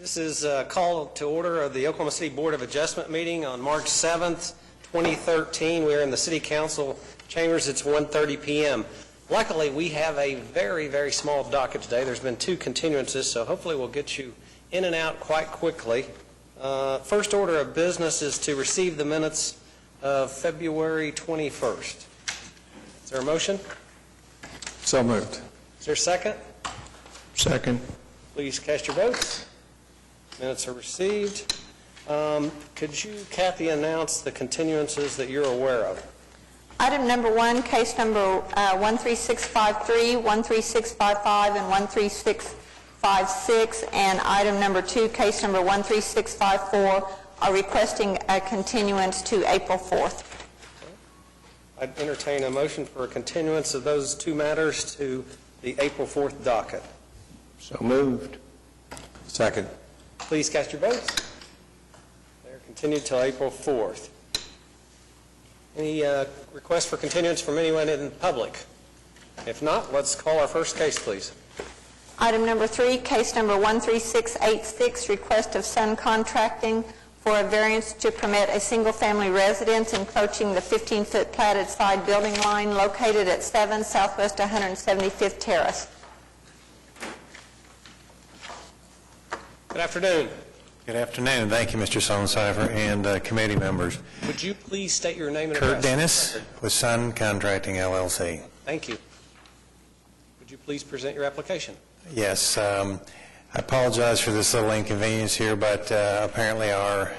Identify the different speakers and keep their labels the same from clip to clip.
Speaker 1: This is a call to order of the Oklahoma City Board of Adjustment meeting on March 7th, 2013. We are in the City Council chambers. It's 1:30 p.m. Luckily, we have a very, very small docket today. There's been 2 continuances, so hopefully we'll get you in and out quite quickly. First order of business is to receive the minutes of February 21st. Is there a motion?
Speaker 2: So moved.
Speaker 1: Is there a second?
Speaker 2: Second.
Speaker 1: Please cast your votes. Minutes are received. Could you, Kathy, announce the continuances that you're aware of?
Speaker 3: Item number 1, case number 13653, 13655, and 13656, and item number 2, case number 13654, are requesting a continuance to April 4th.
Speaker 1: I'd entertain a motion for a continuance of those 2 matters to the April 4th docket.
Speaker 2: So moved. Second.
Speaker 1: Please cast your votes. They're continued till April 4th. Any requests for continuance from anyone in the public? If not, let's call our first case, please.
Speaker 3: Item number 3, case number 13686, request of Sun Contracting for a variance to permit a single-family residence encroaching the 15-foot platted side building line located at 7 Southwest 175th Terrace.
Speaker 1: Good afternoon.
Speaker 4: Good afternoon. Thank you, Mr. Sonsheimer and committee members.
Speaker 1: Would you please state your name and
Speaker 4: Kurt
Speaker 1: address?
Speaker 4: Dennis with Sun Contracting, LLC.
Speaker 1: Thank you. Would you please present your application?
Speaker 4: Yes. I apologize for this little inconvenience here, but apparently our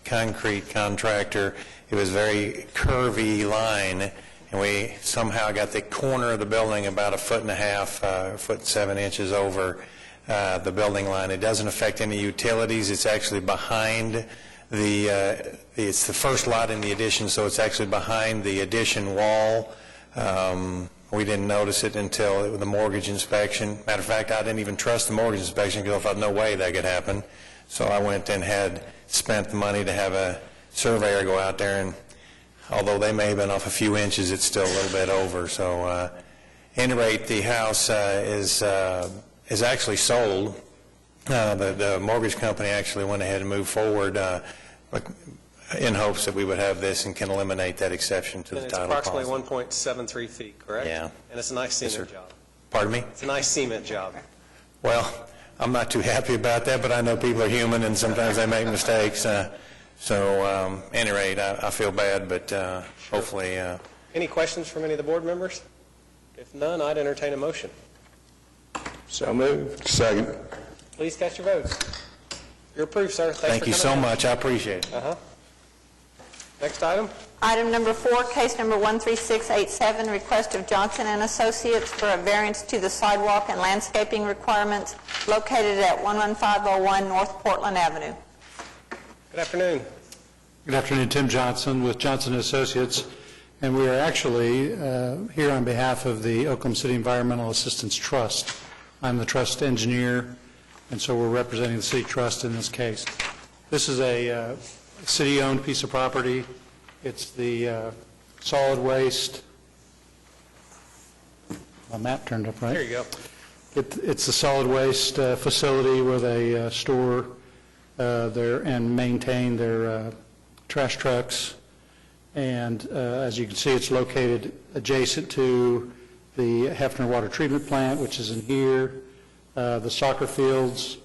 Speaker 4: concrete contractor, it was a very curvy line, and we somehow got the corner of the building about 1.5 foot 7 inches over the building line. It doesn't affect any utilities. It's actually behind it's the first lot in the addition, so it's actually behind the addition wall. We didn't notice it until the mortgage inspection. Matter of fact, I didn't even trust the mortgage inspection because I thought no way that could happen. So I went and had spent the money to have a surveyor go out there, and although they may have been off a few inches, it's still a little bit over. So at any rate, the house is actually sold. The mortgage company actually went ahead and moved forward in hopes that we would have this and can eliminate that exception to the title policy.
Speaker 1: It's approximately 1.73 feet, correct?
Speaker 4: Yeah.
Speaker 1: And it's a nice cement job.
Speaker 4: Pardon me?
Speaker 1: It's a nice cement job.
Speaker 4: Well, I'm not too happy about that, but I know people are human and sometimes they make mistakes. At any rate, I feel bad, but hopefully...
Speaker 1: Any questions from any of the board members? If none, I'd entertain a motion.
Speaker 2: So moved. Second.
Speaker 1: Please cast your votes. You're approved, sir.
Speaker 4: Thank you so much. I appreciate it.
Speaker 1: Next item.
Speaker 3: Item number 4, case number 13687, request of Johnson & Associates for a variance to the sidewalk and landscaping requirements located at 11501 North Portland Avenue.
Speaker 1: Good afternoon.
Speaker 5: Good afternoon. Tim Johnson with Johnson & Associates, and we are actually here on behalf of the Oklahoma City Environmental Assistance Trust. I'm the trust engineer, and so we're representing the city trust in this case. This is a city-owned piece of property. It's the solid waste. My map turned up, right?
Speaker 1: There you go.
Speaker 5: It's the solid waste facility where they store and maintain their trash trucks. And as you can see, it's located adjacent to the Hefner Water Treatment Plant, which is in here. The soccer fields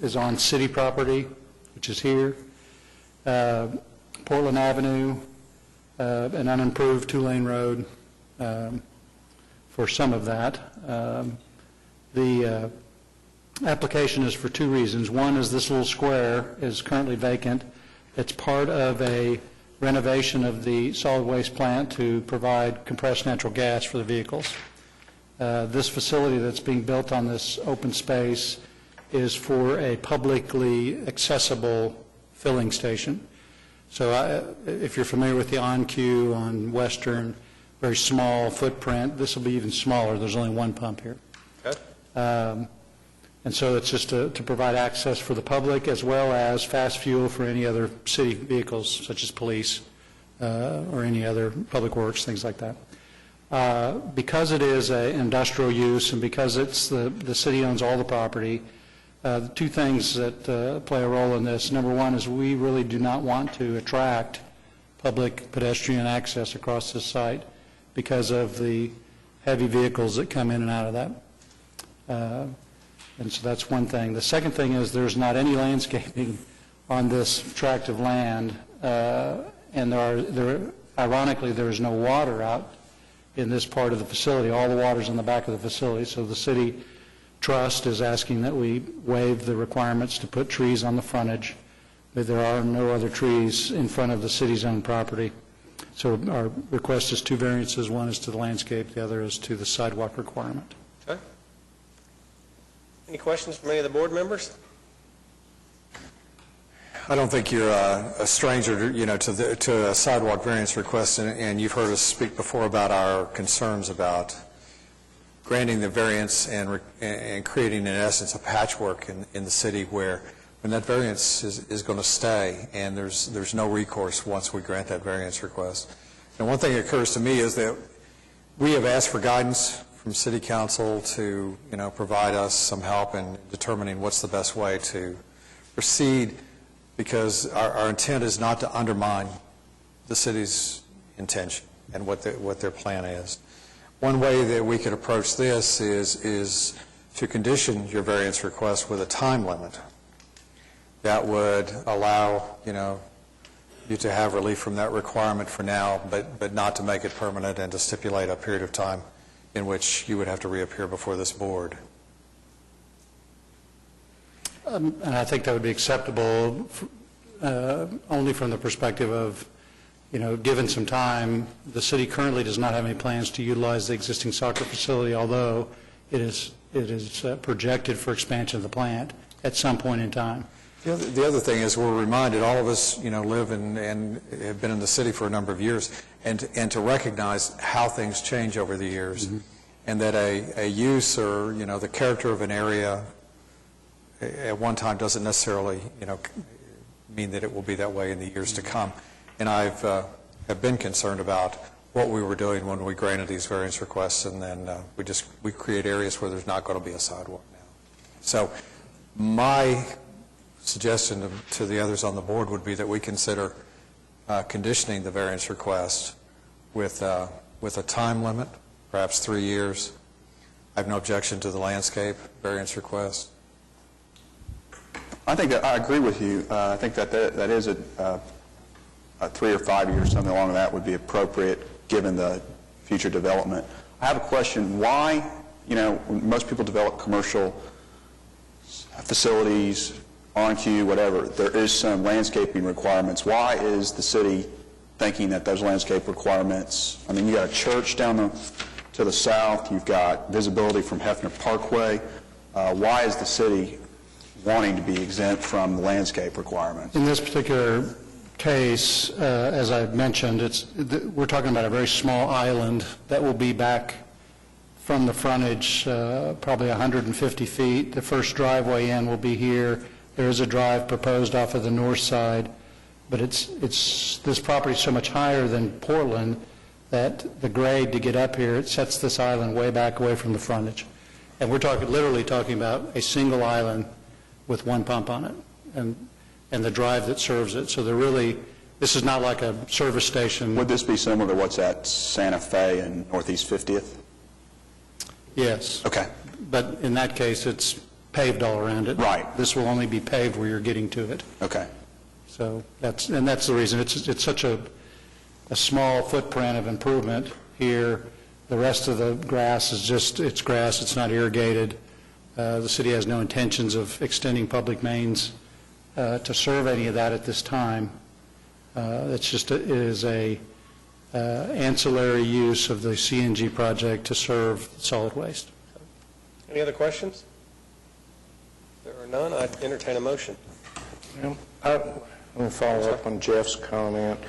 Speaker 5: is on city property, which is here. Portland Avenue, an unimproved 2-lane road for some of that. The application is for 2 reasons. One is this little square is currently vacant. It's part of a renovation of the solid waste plant to provide compressed natural gas for the vehicles. This facility that's being built on this open space is for a publicly accessible filling station. So if you're familiar with the OnQ on Western, very small footprint, this will be even smaller. There's only 1 pump here.
Speaker 1: Okay.
Speaker 5: And so it's just to provide access for the public as well as fast fuel for any other city vehicles such as police or any other public works, things like that. Because it is an industrial use and because it's the city owns all the property, The two things that play a role in this, number one is we really do not want to attract public pedestrian access across this site because of the heavy vehicles that come in and out of that. And so that's one thing. The second thing is there's not any landscaping on this tract of land, and ironically, there is no water out in this part of the facility. All the water's in the back of the facility, so the city trust is asking that we waive the requirements to put trees on the frontage, but there are no other trees in front of the city's own property. So our request is two variances. One is to the landscape, the other is to the sidewalk requirement.
Speaker 1: Okay. Any questions from any of the board members?
Speaker 2: I don't think you're a stranger, to a sidewalk variance request, and you've heard us speak before about our concerns about granting the variance and creating, in essence, a patchwork in the city where when that variance is going to stay and there's no recourse once we grant that variance request. And one thing that occurs to me is that we have asked for guidance from City Council to, provide us some help in determining what's the best way to proceed, because our intent is not to undermine the city's intention and what their plan is. One way that we could approach this is to condition your variance request with a time limit that would allow, you to have relief from that requirement for now, but not to make it permanent, and to stipulate a period of time in which you would have to reappear before this board.
Speaker 5: And I think that would be acceptable only from the perspective of, given some time. The city currently does not have any plans to utilize the existing soccer facility, although it is projected for expansion of the plant at some point in time.
Speaker 2: The other thing is we're reminded, all of us, live and have been in the city for a number of years, and to recognize how things change over the years, and that a use or, the character of an area at one time doesn't necessarily, mean that it will be that way in the years to come. And have been concerned about what we were doing when we granted these variance requests, and then we create areas where there's not going to be a sidewalk now. So my suggestion to the others on the board would be that we consider conditioning the variance request with a time limit, perhaps 3 years. I have no objection to the landscape variance request.
Speaker 6: I think that I agree with you. I think that is a 3 or 5 years, something along that would be appropriate given the future development. I have a question. Why, when most people develop commercial facilities, on-queue, whatever, there is some landscaping requirements. Why is the city thinking that those landscape requirements, you got a church down to the south, you've got visibility from Hefner Parkway. Why is the city wanting to be exempt from the landscape requirements?
Speaker 5: In this particular case, as I mentioned, we're talking about a very small island that will be back from the frontage probably 150 feet. The first driveway in will be here. There is a drive proposed off of the north side, but this property is so much higher than Portland that the grade to get up here, it sets this island way back away from the frontage. And we're literally talking about a single island with one pump on it, and the drive that serves it. So this is not like a service station.
Speaker 6: Would this be similar to what's at Santa Fe and Northeast 50th?
Speaker 5: Yes.
Speaker 6: Okay.
Speaker 5: But in that case, it's paved all around it.
Speaker 6: Right.
Speaker 5: This will only be paved where you're getting to it.
Speaker 6: Okay.
Speaker 5: So that's the reason. It's such a small footprint of improvement here. The rest of the grass is it's grass. It's not irrigated. The city has no intentions of extending public mains to serve any of that at this time. It is a ancillary use of the CNG project to serve solid waste.
Speaker 1: Any other questions? If there are none, I'd entertain a motion.
Speaker 7: I'm going to follow up on Jeff's comment.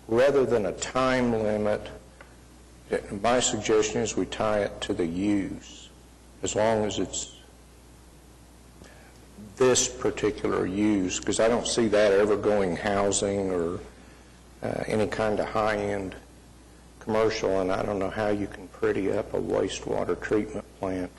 Speaker 7: Rather than a time limit, my suggestion is we tie it to the use, as long as it's this particular use, because I don't see that ever going housing or any kind of high-end commercial, and I don't know how you can pretty up a wastewater treatment plant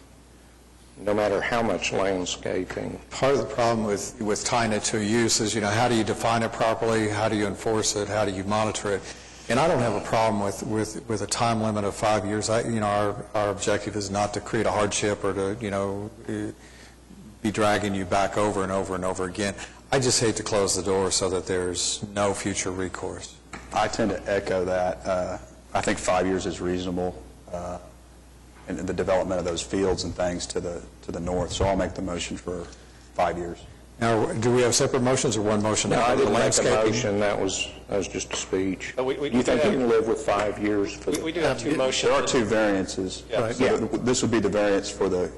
Speaker 7: no matter how much landscaping.
Speaker 2: Part of the problem with tying it to a use is, how do you define it properly? How do you enforce it? How do you monitor it? And I don't have a problem with a time limit of 5 years. Our objective is not to create a hardship or to, be dragging you back over and over and over again. I just hate to close the door so that there's no future recourse.
Speaker 6: I tend to echo that. I think 5 years is reasonable in the development of those fields and things to the north. So I'll make the motion for 5 years.
Speaker 2: Now, do we have separate motions or one motion?
Speaker 7: No, I didn't make a
Speaker 2: Landscaping?
Speaker 7: motion, that was just a speech.
Speaker 1: We
Speaker 7: You think
Speaker 1: do
Speaker 7: you can live with 5 years for
Speaker 1: We
Speaker 7: the...
Speaker 1: do have two motions.
Speaker 6: There are two variances.
Speaker 1: Yeah.
Speaker 6: So this would be the variance for the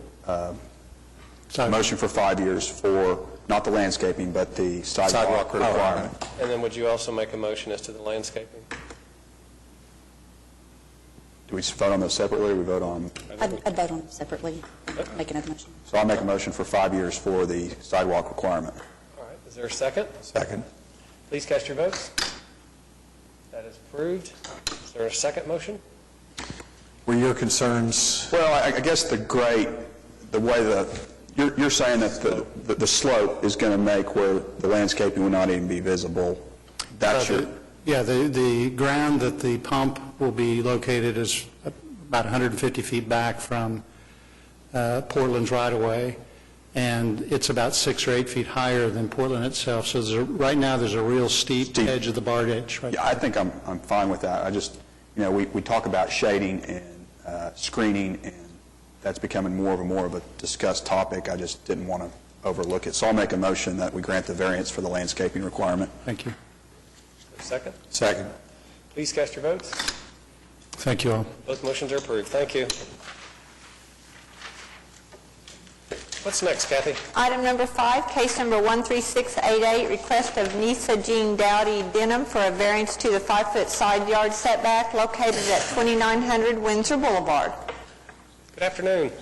Speaker 6: motion for 5 years for, not the landscaping, but the sidewalk requirement.
Speaker 1: And then would you also make a motion as to the landscaping?
Speaker 6: Do we vote on those separately, or we vote on?
Speaker 8: I'd vote on them separately, make another motion.
Speaker 6: So I'll make a motion for 5 years for the sidewalk requirement.
Speaker 1: All right, is there a second?
Speaker 2: Second.
Speaker 1: Please cast your votes. That is approved. Is there a second motion?
Speaker 2: Were your concerns,
Speaker 6: Well, I guess the way you're saying that the slope is going to make where the landscaping will not even be visible. That's your,
Speaker 5: Yeah, the ground that the pump will be located is about 150 feet back from Portland's right-of-way, and it's about 6 or 8 feet higher than Portland itself. So right now, there's a real steep edge of the bar ditch. Right
Speaker 6: yeah, I think I'm fine with that. I just, we talk about shading and screening, and that's becoming more of a discussed topic. I just didn't want to overlook it. So I'll make a motion that we grant the variance for the landscaping requirement.
Speaker 5: Thank you.
Speaker 1: Second?
Speaker 2: second?
Speaker 1: Please cast your votes.
Speaker 5: Thank you all.
Speaker 1: Both motions are approved. Thank you. What's next, Kathy?
Speaker 3: Item number 5, case number 13688, request of Nisa Jean Dowdy Denham for a variance to the 5-foot side yard setback located at 2900 Windsor Boulevard.
Speaker 1: Good afternoon.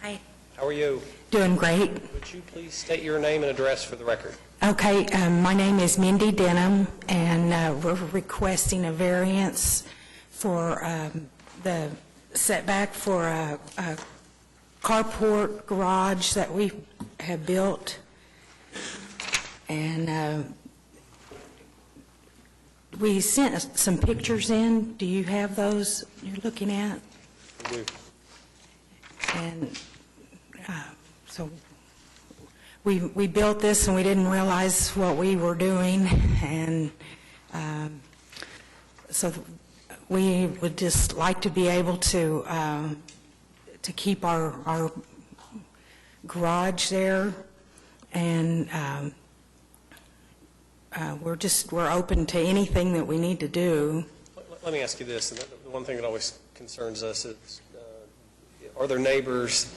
Speaker 9: Hi,
Speaker 1: How are you?
Speaker 9: doing great.
Speaker 1: Would you please state your name and address for the record?
Speaker 9: Okay, my name is Mindy Denham, and we're requesting a variance for the setback for a carport garage that we have built. And we sent some pictures in. Do you have those you're looking at?
Speaker 1: We do.
Speaker 9: And so we built this and we didn't realize what we were doing, and so we would just like to be able to keep our garage there, and we're open to anything that we need to do.
Speaker 1: Let me ask you this, and the one thing that always concerns us is, are there neighbors,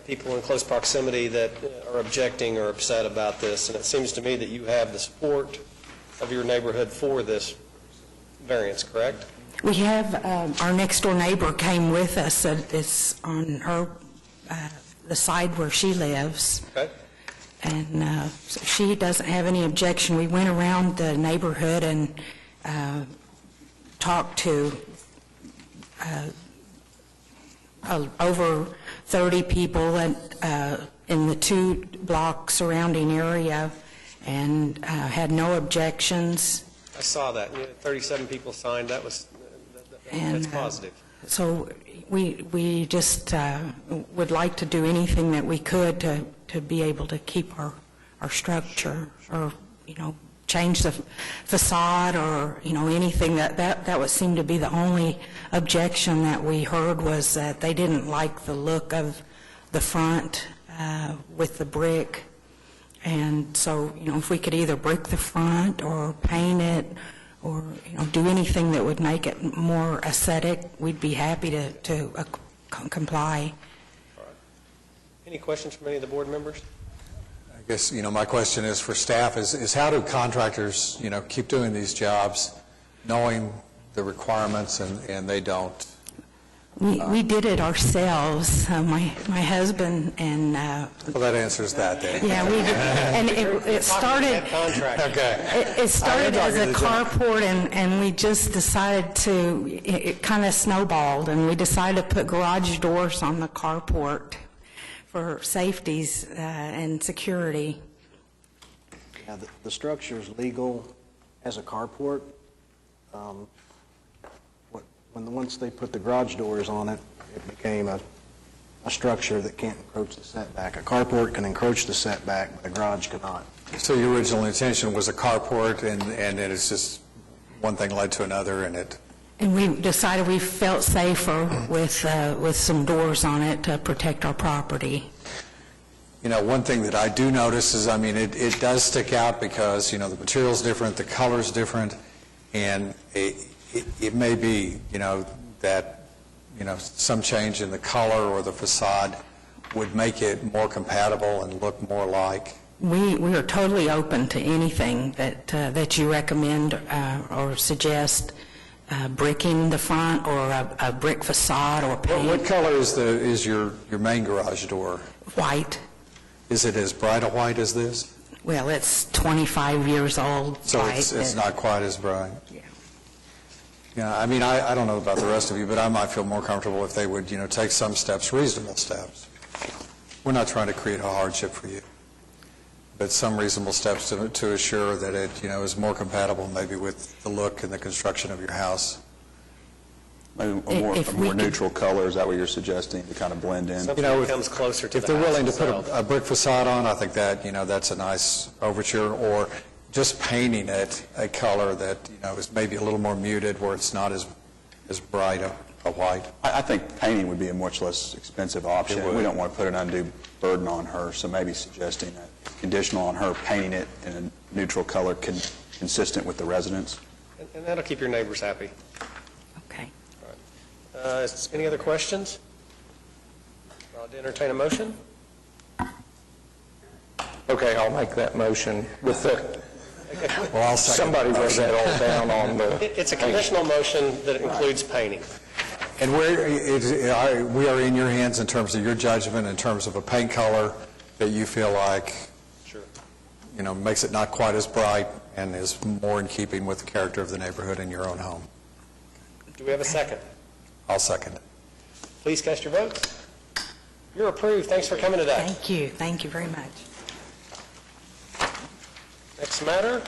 Speaker 1: people in close proximity that are objecting or upset about this? And it seems to me that you have the support of your neighborhood for this variance, correct?
Speaker 9: We have, our next-door neighbor came with us. It's on her, the side where she lives.
Speaker 1: Okay.
Speaker 9: And so she doesn't have any objection. We went around the neighborhood and talked to over 30 people in the 2-block surrounding area, and had no objections.
Speaker 1: I saw that. 37 people signed. That's positive.
Speaker 9: So we just would like to do anything that we could to be able to keep our structure, or, change the facade, or, anything. That would seem to be the only objection that we heard, was that they didn't like the look of the front with the brick. And so, if we could either brick the front or paint it, or, do anything that would make it more aesthetic, we'd be happy to comply.
Speaker 1: All right. Any questions from any of the board members?
Speaker 2: I guess, my question is for staff is how do contractors, keep doing these jobs knowing the requirements and they don't?
Speaker 9: We did it ourselves, my husband and...
Speaker 2: Well, that answers that then.
Speaker 9: Yeah, we did. And it started...
Speaker 2: Okay.
Speaker 9: It started as a carport, and we just decided to... It kind of snowballed, and we decided to put garage doors on the carport for safeties and security.
Speaker 10: Yeah, the structure is legal as a carport. Once they put the garage doors on it, it became a structure that can't encroach the setback. A carport can encroach the setback, but a garage cannot.
Speaker 2: So your original intention was a carport, and then it's just one thing led to another, and it...
Speaker 9: And we decided we felt safer with some doors on it to protect our property.
Speaker 2: You know, one thing that I do notice is, I mean, it does stick out because, you know, the material's different, the color's different, and it may be, you know, that, you know, some change in the color or the facade would make it more compatible and look more like.
Speaker 9: We are totally open to anything that you recommend or suggest, bricking the front or a brick facade or paint.
Speaker 2: What color is your main garage door?
Speaker 9: White.
Speaker 2: Is it as bright a white as this?
Speaker 9: Well, it's 25 years old.
Speaker 2: So
Speaker 9: white.
Speaker 2: it's not quite as bright?
Speaker 9: Yeah.
Speaker 2: Yeah, I mean, I don't know about the rest of you, but I might feel more comfortable if they would, you know, take some steps, reasonable steps. We're not trying to create a hardship for you, but some reasonable steps to assure that it, you know, is more compatible maybe with the look and the construction of your house.
Speaker 6: Maybe
Speaker 9: If
Speaker 6: a
Speaker 9: we
Speaker 6: more
Speaker 9: could-
Speaker 6: neutral color, is that what you're suggesting, to kind of blend in?
Speaker 1: Something
Speaker 2: You know,
Speaker 1: that comes closer to
Speaker 2: If
Speaker 1: the
Speaker 2: they're
Speaker 1: house
Speaker 2: willing to put
Speaker 1: itself.
Speaker 2: a brick facade on, I think that, you know, that's a nice overture, or just painting it a color that, you know, is maybe a little more muted where it's not as bright a white.
Speaker 6: I think painting would be a much less expensive option. We don't want to put an undue burden on her, so maybe suggesting that conditional on her painting it in a neutral color consistent with the residents.
Speaker 1: And that'll keep your neighbors happy.
Speaker 9: Okay.
Speaker 1: Any other questions? I'll entertain a motion.
Speaker 7: Okay, I'll make that motion with the,
Speaker 2: Well, I'll second.
Speaker 7: somebody wrote that all down on the...
Speaker 1: It's a conditional motion that includes painting.
Speaker 2: And we are in your hands in terms of your judgment, in terms of a paint color that you feel like,
Speaker 1: Sure.
Speaker 2: you know, makes it not quite as bright and is more in keeping with the character of the neighborhood in your own home.
Speaker 1: Do we have a second?
Speaker 2: I'll second it.
Speaker 1: Please cast your votes. You're approved. Thanks for coming today.
Speaker 9: Thank you. Thank you very much.
Speaker 1: Next matter.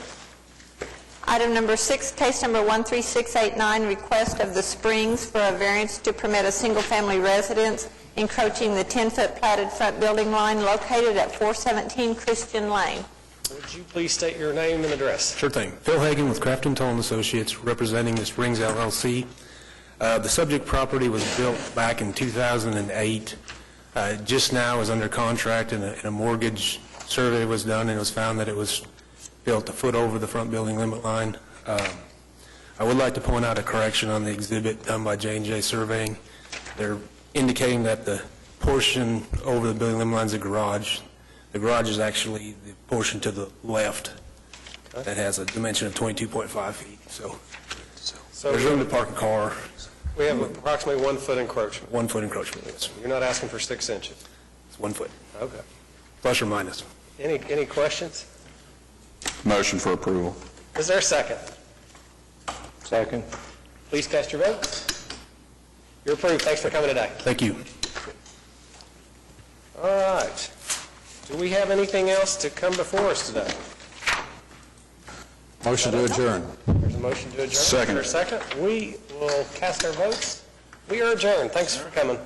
Speaker 3: Item number 6, case number 13689, request of the Springs for a variance to permit a single-family residence encroaching the 10-foot platted front building line located at 417 Christian Lane.
Speaker 1: Would you please state your name and address?
Speaker 11: Sure thing. Phil Hagan with Crafton Toll & Associates, representing the Springs LLC. The subject property was built back in 2008. Just now is under contract, and a mortgage survey was done, and it was found that it was built a foot over the front building limit line. I would like to point out a correction on the exhibit done by J&J Surveying. They're indicating that the portion over the building limit line is a garage. The garage is actually the portion to the left that has a dimension of 22.5 feet. So there's room to park a car,
Speaker 1: We have approximately 1 foot encroachment.
Speaker 11: 1 foot encroachment, yes.
Speaker 1: You're not asking for 6 inches.
Speaker 11: It's 1 foot,
Speaker 1: Okay.
Speaker 11: plus or minus.
Speaker 1: Any questions?
Speaker 6: Motion for approval.
Speaker 1: Is there a second?
Speaker 7: Second.
Speaker 1: Please cast your vote. You're approved. Thanks for coming today.
Speaker 11: Thank you.
Speaker 1: All right. Do we have anything else to come before us today?
Speaker 2: Motion to adjourn.
Speaker 1: There's a motion to adjourn.
Speaker 6: Second.
Speaker 1: Is there a second? We will cast our votes. We are adjourned. Thanks for coming.